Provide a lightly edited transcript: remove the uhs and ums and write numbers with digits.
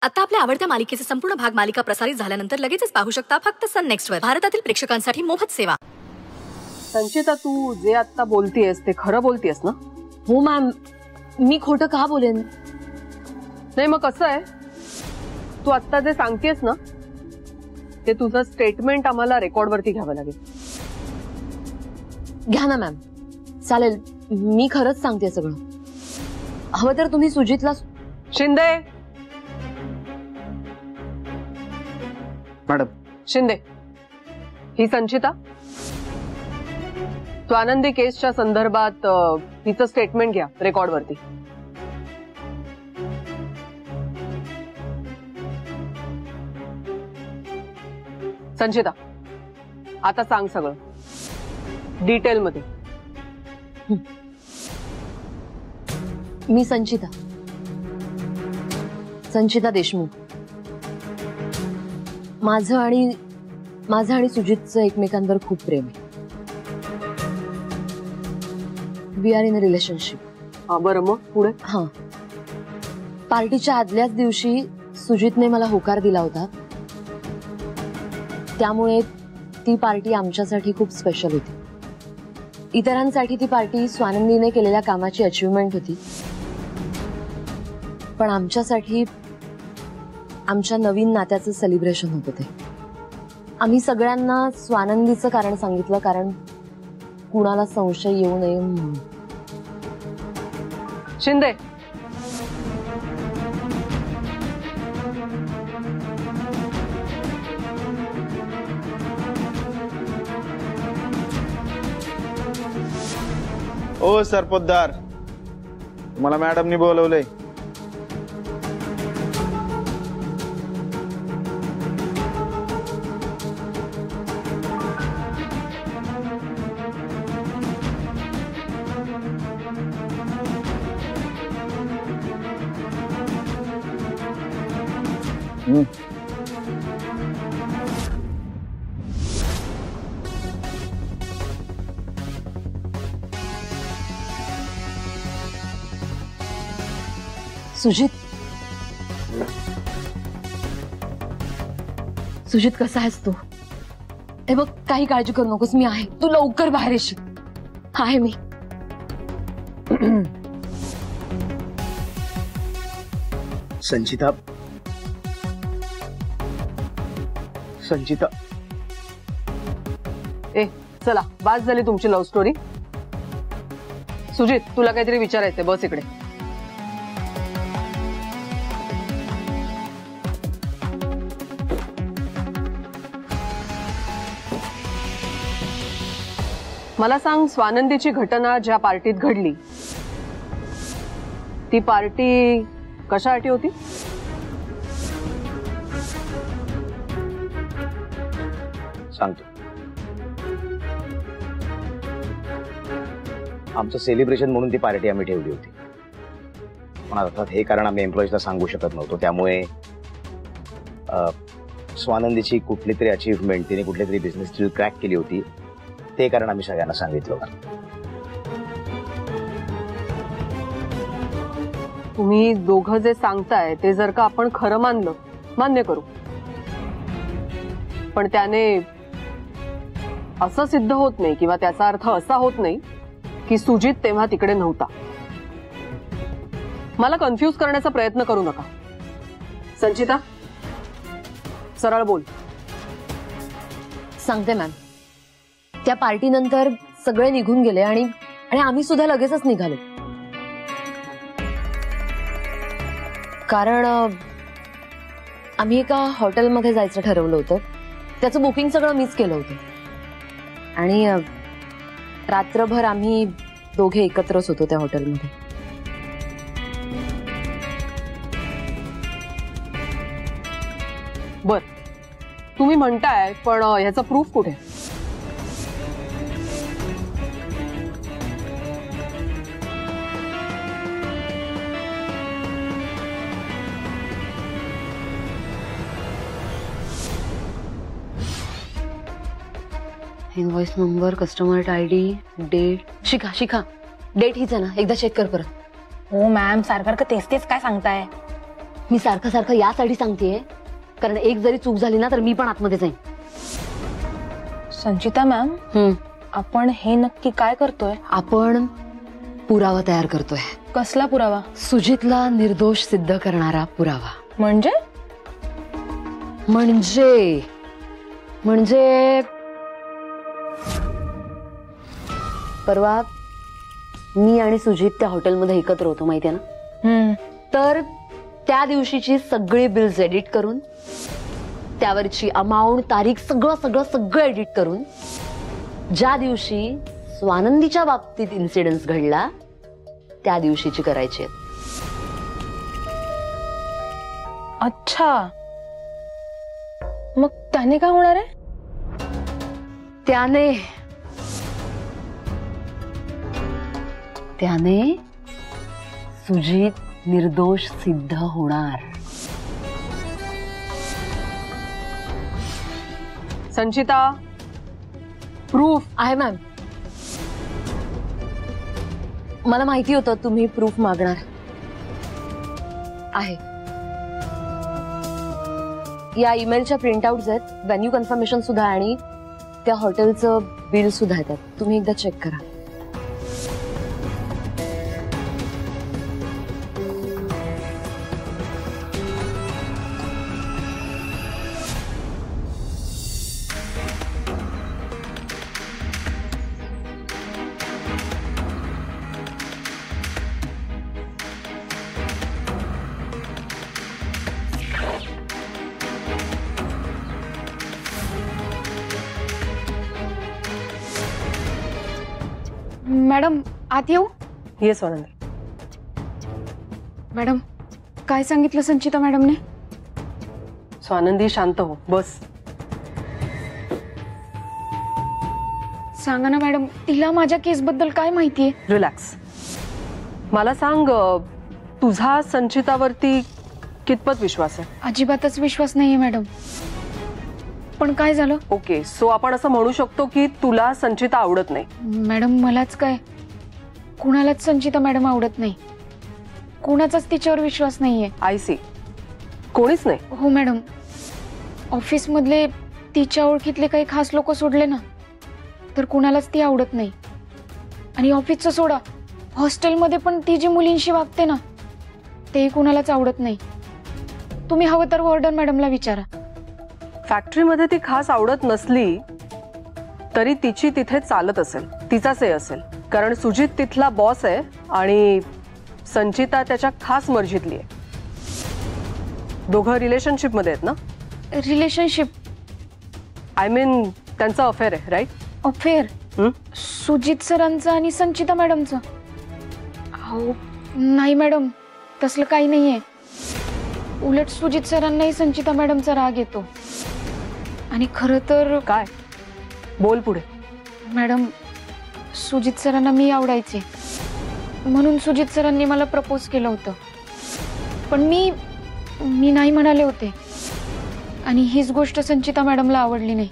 आता आपल्या आवडत्या मालिकेचे संपूर्ण भाग मालिका प्रसारित झाल्यानंतर लगेचच पाहू शकता फक्त सन नेक्स्ट वर. भारतातील प्रेक्षकांसाठी मोफत सेवा. संचिता, तू जे आता बोलतीयस ते खरं बोलतीयस ना? हो मॅम, मी खोटं का बोलेन? नाही मग कसं आहे, तू आता जे सांगतेस ना ते तुझं स्टेटमेंट आम्हाला रेकॉर्ड वरती घ्यावं लागेल. घ्या ना मॅम, चालेल. मी खरंच सांगते सगळं. हवं तर तुम्ही सुजितला. शिंदे मॅडम. शिंदे, ही संचिता स्वानंदी केसच्या संदर्भात तिचं स्टेटमेंट घ्या रेकॉर्ड वरती. संचिता, आता सांग सगळं डिटेल मध्ये. मी संचिता देशमुख. माझं आणि सुजितचं एकमेकांवर खूप प्रेम आहे. We are in a relationship. बरं, मग पुढे? हा, पार्टीच्या आदल्याच दिवशी सुजितने मला होकार दिला होता. त्यामुळे ती पार्टी आमच्यासाठी खूप स्पेशल होती. इतरांसाठी ती पार्टी स्वानंदीने केलेल्या कामाची अचीवमेंट होती, पण आमच्यासाठी आमच्या नवीन नात्याचं सेलिब्रेशन होतं ते. आम्ही सगळ्यांना स्वानंदीचं कारण सांगितलं, कारण कुणाला संशय येऊ नये म्हणून. शिंदे, ओ सरपोतदार, तुम्हाला मॅडमनी बोलवलंय. सुजित कसा आहेस तू? हे बघ, काही काळजी करू नकोस, मी आहे. तू लवकर बाहेर येशील. आहे मी. संचिता, चला, बास झाली तुमची लव्ह स्टोरी. सुजित, तुला काहीतरी विचारायचंय, बस इकडे. मला सांग, स्वानंदीची घटना ज्या पार्टीत घडली ती पार्टी कशासाठी होती? सांगतो. आमचं सेलिब्रेशन म्हणून ती पार्टी आम्ही ठेवली होती, पण अर्थात हे कारण आम्ही एम्प्लॉईजला सांगू शकत नव्हतो. त्यामुळे स्वानंदीची कुठली तरी अचीवमेंट, तिने कुठली तरी बिझनेस डील क्रॅक केली होती, ते कारण आम्ही सगळ्यांना सांगितलं. तुम्ही दोघं जे सांगताय ते जर का आपण खरं मानलं, मान्य करू, पण त्याने असं सिद्ध होत नाही किंवा त्याचा अर्थ असा होत नाही की सुजित तेव्हा तिकडे नव्हता. मला कन्फ्यूज करण्याचा प्रयत्न करू नका. संचिता, सरळ बोल. सांगते मॅम. त्या पार्टी नंतर सगळे निघून गेले आणि आम्ही सुद्धा लगेचच निघालो, कारण आम्ही एका हॉटेलमध्ये जायचं ठरवलं होतं. त्याचं बुकिंग सगळं मीच केलं होतं आणि रात्रभर आम्ही दोघे एकत्रच होतो त्या हॉटेलमध्ये. बर, तुम्ही म्हणताय, पण ह्याचा प्रूफ कुठे? Invoice number, customer ID, date. Shikha date हीच आहे ना? एकदा चेक कर परत. हो मॅम, सारखं तेच काय सांगताय? मी सारखं सारखं यासाठी सांगतेय कारण एक जरी चूक झाली ना तर मी पण आतमध्ये जाईन. संचिता मॅम, आपण हे नक्की काय करतोय? आपण पुरावा तयार करतोय. कसला पुरावा? सुजितला निर्दोष सिद्ध करणारा पुरावा. म्हणजे म्हणजे म्हणजे परवा मी आणि सुजित त्या हॉटेलमध्ये एकत्र होतो माहितीये ना. तर त्या दिवशीची सगळी बिल्स एडिट करून त्यावरची अमाऊंट तारीख सगळं सगळं सगळं एडिट करून ज्या दिवशी स्वानंदीच्या बाबतीत इन्सिडेंट घडला त्या दिवशीची करायची. अच्छा, मग त्याने काय होणार आहे? त्याने सुजित निर्दोष सिद्ध होणार. संचिता, प्रूफ आहे मॅम. मला माहिती होतं तुम्ही प्रूफ मागणार. आहे. या ईमेलच्या प्रिंटआउट्स आहेत, व्हेन्यू कन्फर्मेशन सुद्धा आणि त्या हॉटेलचं बिल सुद्धा येतात. तुम्ही एकदा चेक करा. मॅडम आत येऊ? ये स्वानंदी. मॅडम काय सांगितलं संचिता मॅडमने? स्वानंदी शांत हो, बस. सांगा ना मॅडम, तिला माझ्या केस बद्दल काय माहितीये? रिलॅक्स. मला सांग, तुझा संचितावरती कितपत विश्वास आहे? अजिबातच विश्वास नाहीये मॅडम. पण काय झालं? ओके, सो आपण असं म्हणू शकतो की तुला संचिता आवडत नाही. मॅडम मलाच काय, कुणालाच संचिता मॅडम आवडत नाही. कुणाचाच तिच्यावर विश्वास नाहीये. I see. कोणीच नाही? हो मॅडम, ऑफिस मधले तिच्या ओळखीतले काही खास लोक सोडले ना तर कुणालाच ती आवडत नाही. आणि ऑफिसचं सोडा, हॉस्टेलमध्ये पण ती जी मुलींशी वागते ना तेही कुणालाच आवडत नाही. तुम्ही हवं तर वॉर्डन मॅडमला विचारा. फॅक्टरीमध्ये ती खास आवडत नसली तरी तिची तिथे चालत असेल, तिचाच हे असेल. कारण सुजित तिथला बॉस आहे आणि संचिता त्याच्या खास मर्जीतली आहे. दोघं रिलेशनशिप मध्ये आहेत ना? रिलेशनशिप आय मीन त्यांचं अफेअर आहे, राईट? अफेअर? सुजित सरांचं आणि संचिता मॅडमचं? हो नाही मॅडम, तसलं काही नाहीये. उलट सुजित सरांनाही संचिता मॅडमचा राग येतो. आणि खरं तर काय? बोल पुढे. मॅडम, सुजित सरांना मी आवडायचे म्हणून सुजित सरांनी मला प्रपोज केलं होतं. पण मी नाही म्हणाले होते आणि हीच गोष्ट संचिता मॅडमला आवडली नाही.